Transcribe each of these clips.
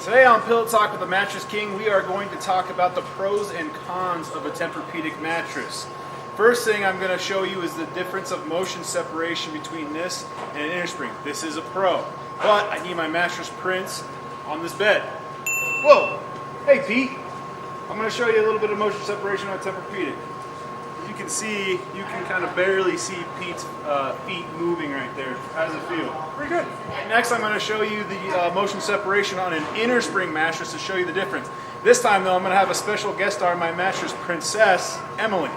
Today on Pillow Talk with the Mattress King, we are going to talk about the pros and cons of a Tempur Pedic mattress. First thing I'm going to show you is the difference of motion separation between this and an Innerspring. This is a pro, but I need my mattress prints on this bed. Whoa! Hey Pete! I'm going to show you a little bit of motion separation on a Tempur Pedic. As you can see, you can kind of barely see Pete's feet moving right there. How does it feel? Pretty good. Next, I'm going to show you the motion separation on an Innerspring mattress to show you the difference. This time, though, I'm going to have a special guest star, my mattress princess, Emily.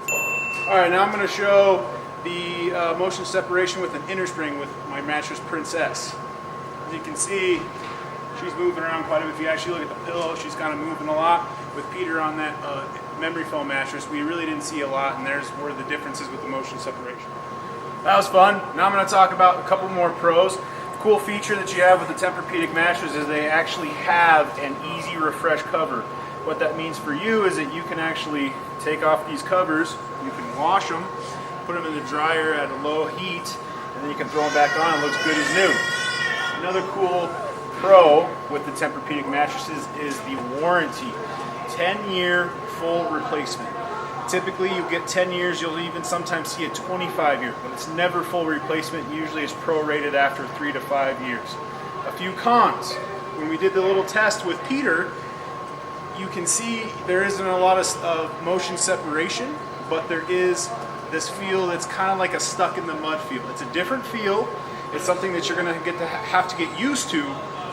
All right, now I'm going to show the motion separation with an Innerspring with my mattress princess. As you can see, she's moving around quite a bit. If you actually look at the pillow, she's kind of moving a lot. With Peter on that memory foam mattress, we really didn't see a lot, and there's where the difference is with the motion separation. That was fun. Now I'm going to talk about a couple more pros. Cool feature that you have with the Tempur Pedic mattress is they actually have an easy refresh cover. What that means for you is that you can actually take off these covers, you can wash them, put them in the dryer at a low heat, and then you can throw them back on. It looks good as new. Another cool pro with the Tempur Pedic mattresses is the warranty. 10-year full replacement. Typically you get 10 years, you'll even sometimes see a 25-year, but it's never full replacement. Usually it's prorated after 3 to 5 years. A few cons. When we did the little test with Peter, you can see there isn't a lot of motion separation, but there is this feel that's kind of like a stuck in the mud feel. It's a different feel. It's something that you're going to have to get used to,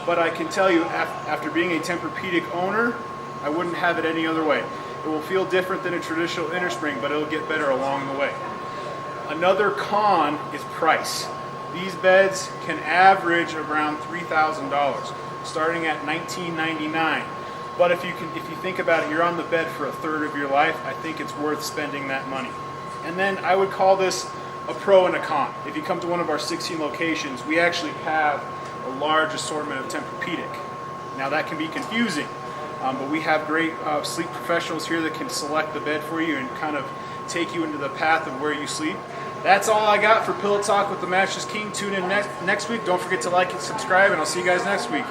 but I can tell you after being a Tempur Pedic owner, I wouldn't have it any other way. It will feel different than a traditional Innerspring, but it'll get better along the way. Another con is price. These beds can average around $3,000, starting at $19.99. But if you think about it, you're on the bed for a third of your life. I think it's worth spending that money. And then I would call this a pro and a con. If you come to one of our 16 locations, we actually have a large assortment of Tempur Pedic. Now that can be confusing. But we have great sleep professionals here that can select the bed for you and kind of take you into the path of where you sleep. That's all I got for Pillow Talk with the Mattress King. Tune in next week. Don't forget to like and subscribe, and I'll see you guys next week.